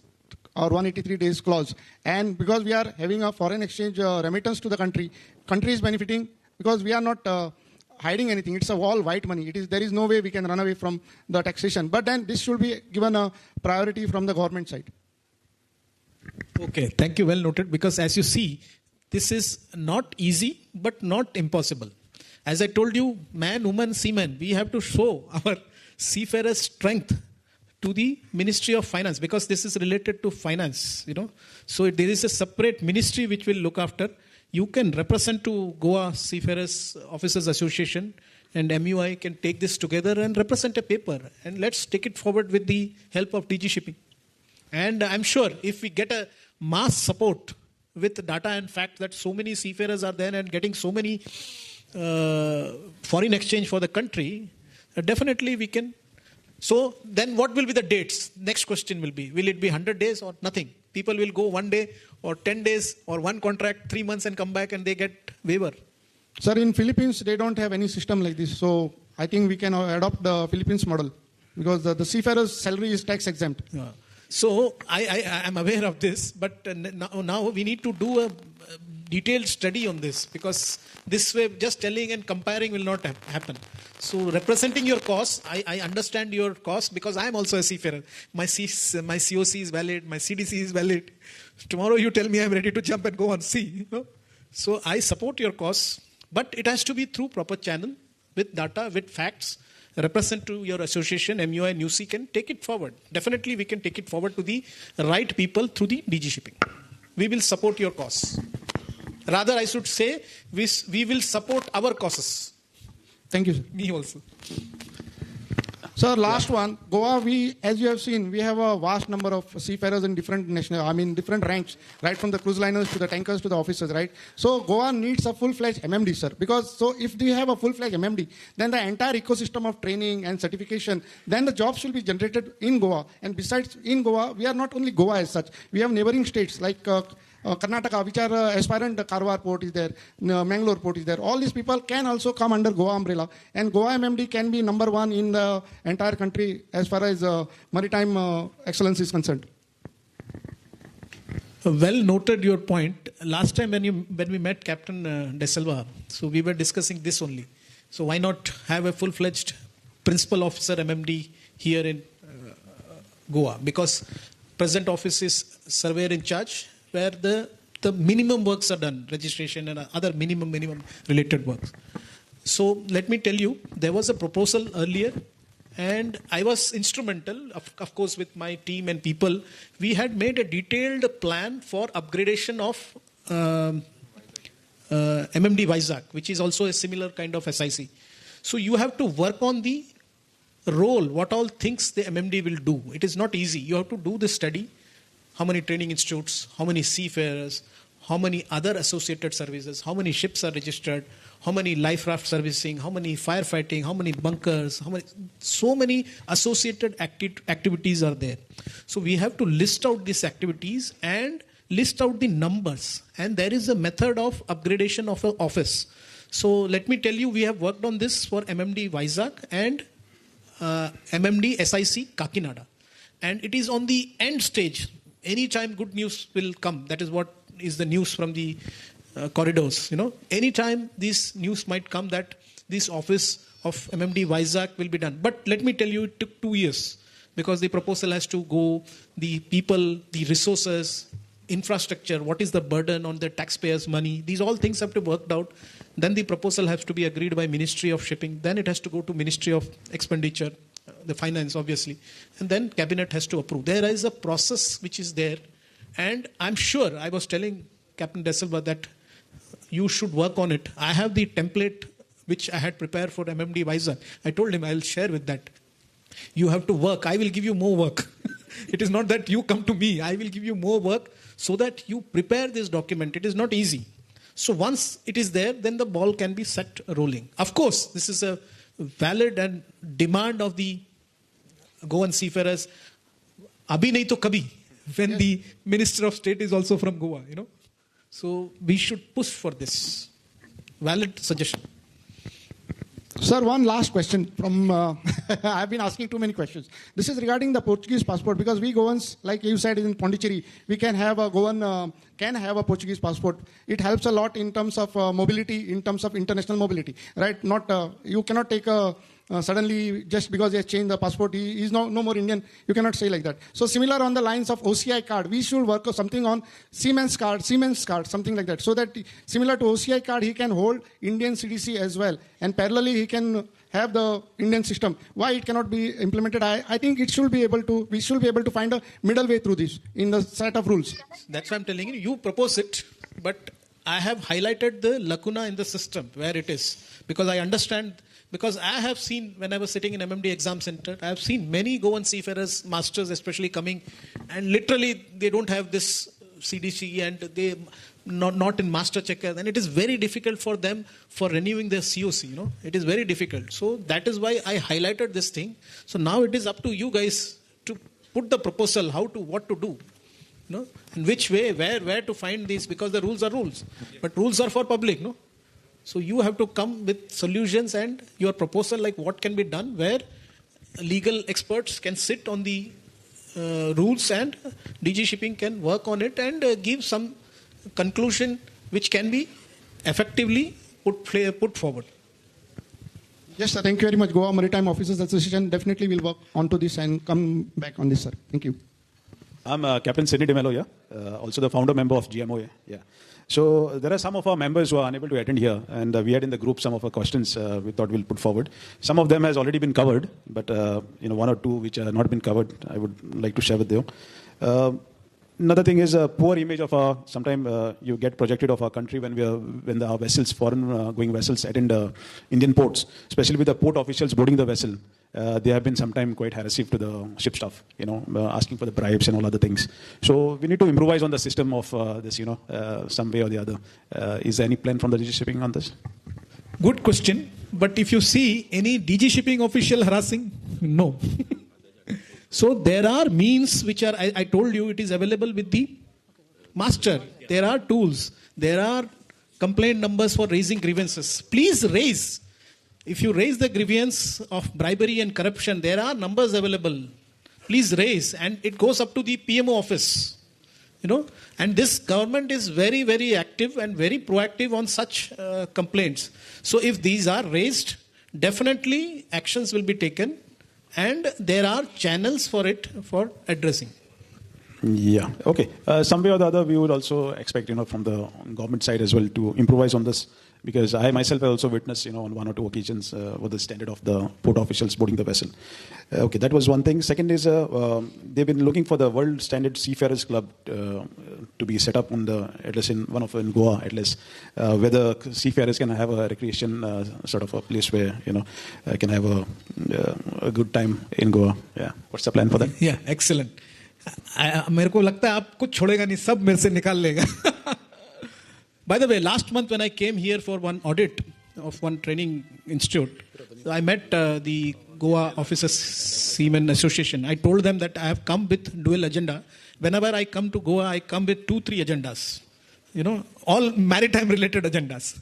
or 183 days clause. And because we are having a foreign exchange remittance to the country is benefiting because we are not hiding anything. It's all white money. There is no way we can run away from the taxation. But then this should be given a priority from the government side. Okay, thank you. Well noted. Because as you see, this is not easy, but not impossible. As I told you, man, woman, seaman, we have to show our seafarers' strength to the Ministry of Finance, because this is related to finance, So there is a separate ministry which will look after. You can represent to Goa Seafarers Officers Association, and MUI can take this together and represent a paper. And let's take it forward with the help of DG Shipping. And I'm sure if we get a mass support with data and fact that so many seafarers are there and getting so many foreign exchange for the country, definitely we can. So then what will be the dates? Next question will it be 100 days or nothing? People will go 1 day or 10 days or one contract, 3 months and come back and they get waiver. Sir, in Philippines, they don't have any system like this. So I think we can adopt the Philippines model because the seafarer's salary is tax exempt. Yeah. So I am aware of this, but now we need to do a detailed study on this, because this way just telling and comparing will not happen. So representing your cause, I understand your cause because I am also a seafarer. My COC is valid, my CDC is valid. Tomorrow you tell me I am ready to jump and go on sea. So I support your cause, but it has to be through proper channel with data, with facts. Represent to your association, MUI, NUC can take it forward. Definitely we can take it forward to the right people through the DG Shipping. We will support your cause. Rather, I should say, we will support our causes. Thank you, sir. Me also. Sir, last one. Goa, as you have seen, we have a vast number of seafarers in different different ranks, right from the cruise liners to the tankers to the officers, right? So Goa needs a full-fledged MMD, sir. Because if we have a full-fledged MMD, then the entire ecosystem of training and certification, then the jobs will be generated in Goa. And besides, in Goa, we are not only Goa as such. We have neighboring states like Karnataka, which are aspirant. Karwar port is there, Mangalore port is there. All these people can also come under Goa umbrella, and Goa MMD can be number one in the entire country as far as maritime excellence is concerned. Well noted your point. Last time when we met Captain De Silva, so we were discussing this only. So why not have a full-fledged principal officer MMD here in Goa? Because present office is surveyor in charge, where the minimum works are done, registration and other minimum related works. So let me tell you, there was a proposal earlier, and I was instrumental, of course, with my team and people. We had made a detailed plan for upgradation of MMD Vizag, which is also a similar kind of SIC. So you have to work on the role, what all things the MMD will do. It is not easy. You have to do the study. How many training institutes, how many seafarers, how many other associated services, how many ships are registered, how many life raft servicing, how many firefighting, how many bunkers, so many associated activities are there. So we have to list out these activities and list out the numbers. And there is a method of upgradation of an office. So let me tell you, we have worked on this for MMD Vizag and MMD SIC Kakinada. And it is on the end stage. Anytime good news will come. That is what is the news from the corridors. Anytime this news might come that this office of MMD Vizag will be done. But let me tell you, it took 2 years because the proposal has to go, the people, the resources, infrastructure, what is the burden on the taxpayers' money. These all things have to be worked out. Then the proposal has to be agreed by Ministry of Shipping. Then it has to go to Ministry of Expenditure, the finance obviously. And then Cabinet has to approve. There is a process which is there. And I'm sure, I was telling Captain De Silva that you should work on it. I have the template which I had prepared for MMD Vizag. I told him I'll share with that. You have to work. I will give you more work. It is not that you come to me. I will give you more work so that you prepare this document. It is not easy. So once it is there, then the ball can be set rolling. Of course, this is a valid and demand of the Goan seafarers. Abhi nahi to kabhi, when the Minister of State is also from Goa, So we should push for this. Valid suggestion. Sir, one last question from, I've been asking too many questions. This is regarding the Portuguese passport, because we Goans, like you said in Pondicherry, we can have a Goan, can have a Portuguese passport. It helps a lot in terms of mobility, in terms of international mobility, right? Not, you cannot take suddenly just because he has changed the passport, he is no more Indian. You cannot say like that. So similar on the lines of OCI card, we should work something on Siemens card, something like that. So that similar to OCI card, he can hold Indian CDC as well. And parallelly, he can have the Indian system. Why it cannot be implemented? I think it should be able to, we should be able to find a middle way through this in the set of rules. That's why I'm telling you, you propose it, but I have highlighted the lacuna in the system where it is. Because I understand. Because I have seen, when I was sitting in MMD exam center, I have seen many Goan seafarers, masters especially coming, and literally they don't have this CDC and they not in master checker. And it is very difficult for them for renewing their COC, It is very difficult. So that is why I highlighted this thing. So now it is up to you guys to put the proposal, what to do. In which way, where to find these, because the rules are rules. But rules are for public, So you have to come with solutions and your proposal, like what can be done, where legal experts can sit on the rules and DG Shipping can work on it and give some conclusion which can be effectively put forward. Yes, sir. Thank you very much. Goa Maritime Officers Association definitely will work onto this and come back on this, sir. Thank you. I'm Captain Sidney DeMello here, also the founder member of GMOA. Yeah. So there are some of our members who are unable to attend here, and we had in the group some of our questions we thought we'll put forward. Some of them has already been covered, but one or two which have not been covered, I would like to share with you. Another thing is a poor image of our. Sometimes you get projected of our country when our vessels, foreign going vessels, attend Indian ports, especially with the port officials boarding the vessel. They have been sometimes quite harassing to the ship staff, asking for the bribes and all other things. So we need to improvise on the system of this, some way or the other. Is there any plan from the DG Shipping on this? Good question. But if you see any DG Shipping official harassing, no. So there are means which are, I told you, it is available with the master. There are tools. There are complaint numbers for raising grievances. Please raise. If you raise the grievance of bribery and corruption, there are numbers available. Please raise. And it goes up to the PMO office. And this government is very, very active and very proactive on such complaints. So if these are raised, definitely actions will be taken. And there are channels for it for addressing. Yeah. Okay. Some way or the other, we would also expect, from the government side as well to improvise on this. Because I myself have also witnessed, on one or two occasions, what the standard of the port officials boarding the vessel. Okay, that was one thing. Second is they've been looking for the World Standard Seafarers Club to be set up on at least in Goa, at least, where the seafarers can have a recreation sort of a place where can have a good time in Goa. Yeah, what's the plan for that? Yeah, excellent. मेरे को लगता है आप कुछ छोड़ेगा नहीं, सब मेरे से निकाल लेगा. By the way, last month when I came here for one audit of one training institute, I met the Goa Officers Seamen Association. I told them that I have come with dual agenda. Whenever I come to Goa, I come with 2-3 agendas. All maritime related agendas.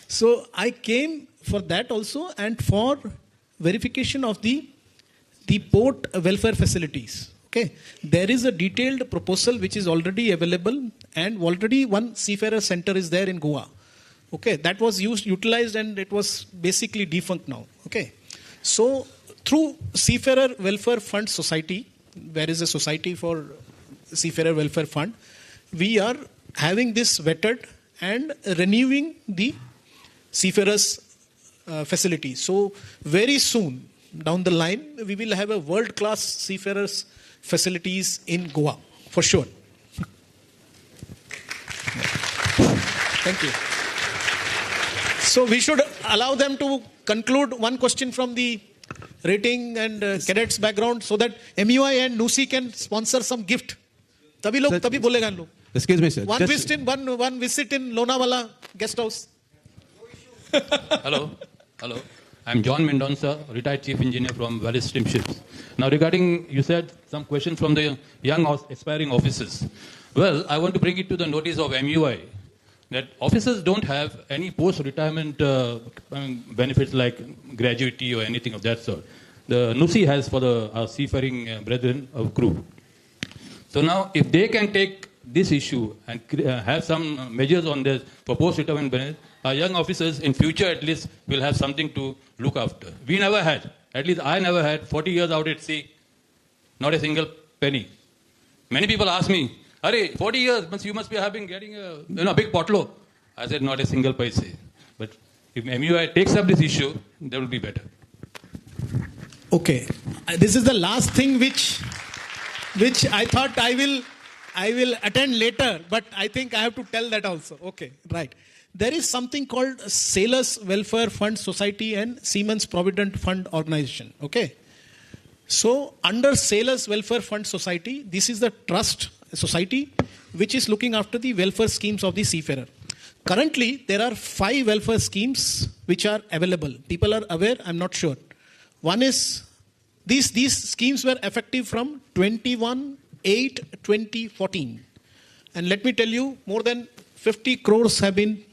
So I came for that also and for verification of the port welfare facilities. Okay, there is a detailed proposal which is already available and already one Seafarer Center is there in Goa. Okay, that was utilized and it was basically defunct now. Okay, so through Seafarer Welfare Fund Society, there is a society for Seafarer Welfare Fund, we are having this vetted and renewing the Seafarers facility. So very soon down the line, we will have a world-class Seafarers facilities in Goa, for sure. Thank you. So we should allow them to conclude one question from the rating and cadets background so that MUI and NUSI can sponsor some gift. तभी बोलेगा लोग. Excuse me, sir. One visit in Lonavala guest house. Hello. I'm John Mendonça, retired chief engineer from Valley Steamships. Now regarding, you said some questions from the young aspiring officers. Well, I want to bring it to the notice of MUI that officers don't have any post-retirement benefits like gratuity or anything of that sort. The NUSI has for our seafaring brethren of crew. So now, if they can take this issue and have some measures on this for post-retirement benefits, our young officers in future at least will have something to look after. We never had, at least I never had, 40 years out at sea, not a single penny. Many people ask me, Arey, 40 years, you must be getting a big potlo. I said, not a single paise. But if MUI takes up this issue, that will be better. Okay, this is the last thing which I thought I will attend later, but I think I have to tell that also. Okay, right. There is something called Sailors Welfare Fund Society and Seamen's Provident Fund Organization. Okay. So under Sailors Welfare Fund Society, this is the trust society which is looking after the welfare schemes of the seafarer. Currently, there are 5 welfare schemes which are available. People are aware, I'm not sure. One is, these schemes were effective from 21/8/2014. And let me tell you, more than 50 crores have been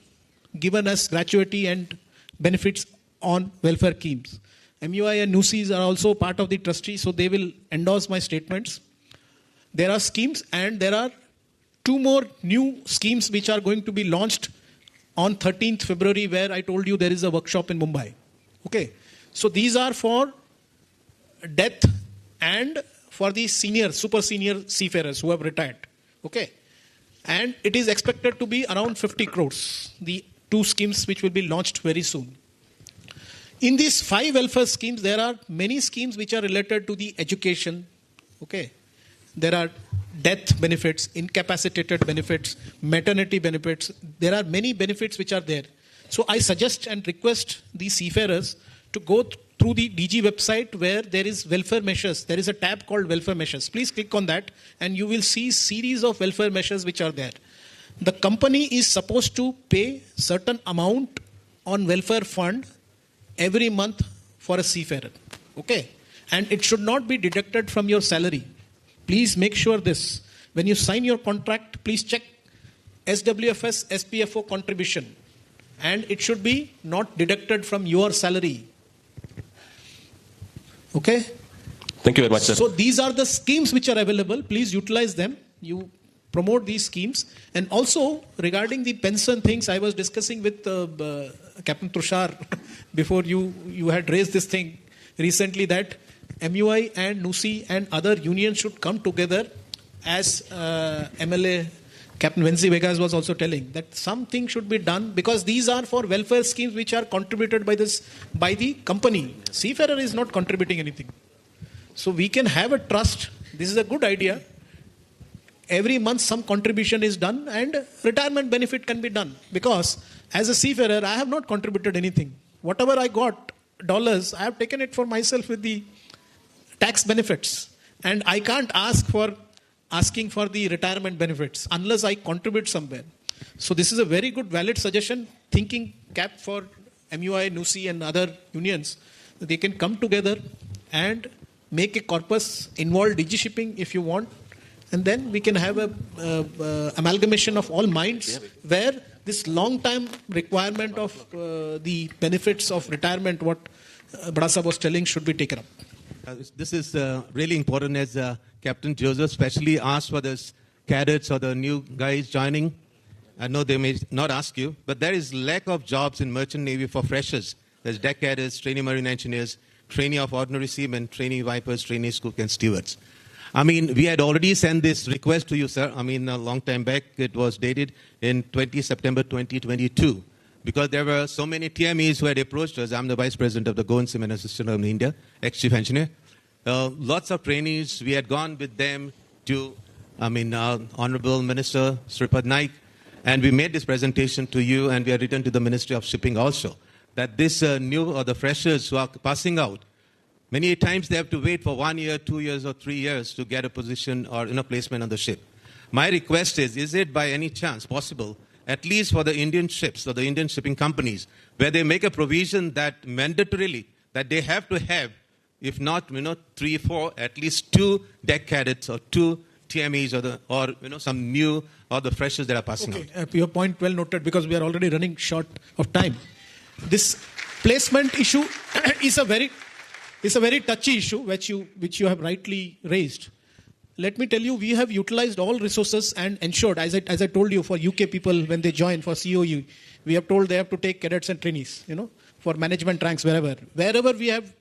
given as gratuity and benefits on welfare schemes. MUI and NUSIs are also part of the trustee, so they will endorse my statements. There are schemes, and there are 2 more new schemes which are going to be launched on 13th February, where I told you there is a workshop in Mumbai. Okay, so these are for death and for the super senior seafarers who have retired. Okay, and it is expected to be around 50 crores. The 2 schemes which will be launched very soon. In these 5 welfare schemes, there are many schemes which are related to the education. Okay, there are death benefits, incapacitated benefits, maternity benefits. There are many benefits which are there. So I suggest and request the seafarers to go through the DG website where there is welfare measures. There is a tab called welfare measures. Please click on that and you will see series of welfare measures which are there. The company is supposed to pay certain amount on welfare fund every month for a seafarer. Okay, and it should not be deducted from your salary. Please make sure this. When you sign your contract, please check SWFS, SPFO contribution. And it should be not deducted from your salary. Okay? Thank you very much, sir. So these are the schemes which are available. Please utilize them. You promote these schemes. And also, regarding the pension things, I was discussing with Captain Tushar before you had raised this thing recently that MUI and NUSI and other unions should come together, as MLA Captain Venzi Vegas was also telling, that something should be done because these are for welfare schemes which are contributed by the company. Seafarer is not contributing anything. So we can have a trust. This is a good idea. Every month some contribution is done and retirement benefit can be done. Because as a seafarer, I have not contributed anything. Whatever I got, dollars, I have taken it for myself with the tax benefits. And I can't asking for the retirement benefits unless I contribute somewhere. So this is a very good, valid suggestion. Thinking cap for MUI, NUSI and other unions. They can come together and make a corpus, involve DG shipping if you want. And then we can have a amalgamation of all minds where this long time requirement of the benefits of retirement, what Badasa was telling, should be taken up. This is really important as Captain Joseph specially asked for this cadets or the new guys joining, I know they may not ask you, but there is lack of jobs in merchant navy for freshers. There's deck cadets, trainee marine engineers, trainee of ordinary seamen, trainee vipers, trainee cook and stewards. I mean, we had already sent this request to you, sir. I mean, a long time back. It was dated in September 2022. Because there were so many TMEs who had approached us. I'm the vice president of the Goan Seamen Association of India, ex-chief engineer. Lots of trainees. We had gone with them to, Honorable Minister Sripad Naik, and we made this presentation to you, and we have written to the Ministry of Shipping also, that this new or the freshers who are passing out, many times they have to wait for 1 year, 2 years, or 3 years to get a position or placement on the ship. My request is it by any chance possible, at least for the Indian ships or the Indian shipping companies, where they make a provision that mandatorily that they have to have, if not 3, 4, at least 2 deck cadets or 2 TMEs or some new or the freshers that are passing out. Your point well noted, because we are already running short of time. This placement issue is a very touchy issue which you have rightly raised. Let me tell you, we have utilized all resources and ensured, as I told you, for UK people when they join for COU, we have told they have to take cadets and trainees, for management ranks wherever we have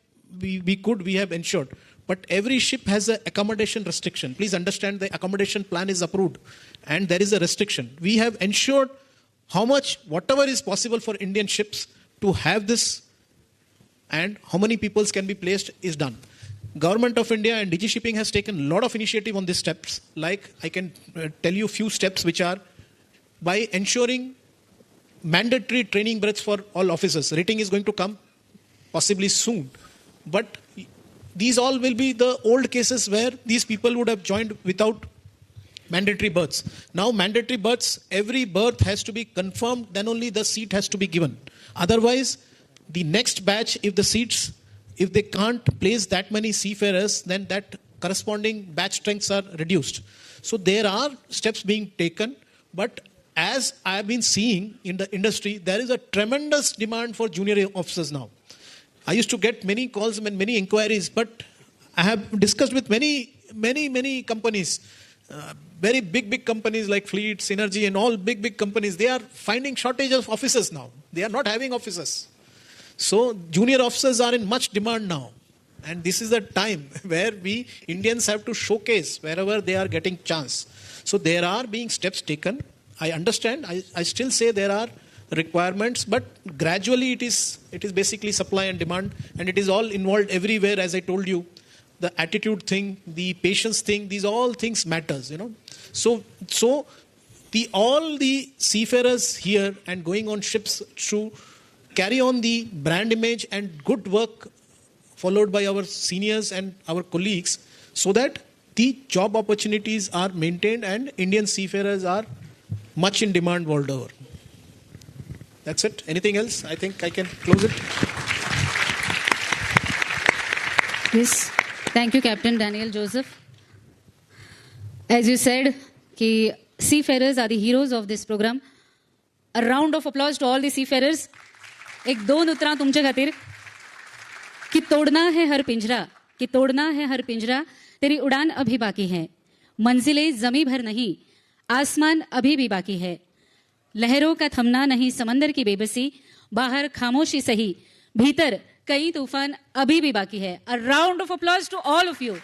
ensured. But every ship has an accommodation restriction. Please understand, the accommodation plan is approved and there is a restriction. We have ensured whatever is possible for Indian ships to have this, and how many people can be placed is done. Government of India and DG Shipping has taken a lot of initiative on these steps. Like, I can tell you a few steps which are by ensuring mandatory training breaks for all officers. Rating is going to come possibly soon. But these all will be the old cases where these people would have joined without mandatory berths. Now mandatory berths, every berth has to be confirmed, then only the seat has to be given. Otherwise, the next batch, if they can't place that many seafarers, then that corresponding batch strengths are reduced. So there are steps being taken, but as I have been seeing in the industry, there is a tremendous demand for junior officers now. I used to get many calls and many inquiries, but I have discussed with many companies, very big companies like Fleet, Synergy and all big companies. They are finding shortage of officers now. They are not having officers. So junior officers are in much demand now. And this is the time where we Indians have to showcase wherever they are getting chance. So there are being steps taken. I understand. I still say there are requirements, but gradually it is basically supply and demand, and it is all involved everywhere. As I told you, the attitude thing, the patience thing, these all things matters, So all the seafarers here and going on ships to carry on the brand image and good work followed by our seniors and our colleagues, so that the job opportunities are maintained and Indian seafarers are much in demand world over. That's it. Anything else? I think I can close it. Yes. Thank you, Captain Daniel Joseph. As you said, seafarers are the heroes of this program. A round of applause to all the seafarers. एक 2 उतरां तुमचे खातीर कि तोड़ना है हर पिंजरा तेरी उड़ान अभी बाकी है, मंजिलें जमी भर नहीं, आसमान अभी भी बाकी है, लहरों का थमना नहीं समंदर की बेबसी, बाहर खामोशी सही, भीतर कई तूफान अभी भी बाकी है. A round of applause to all of you.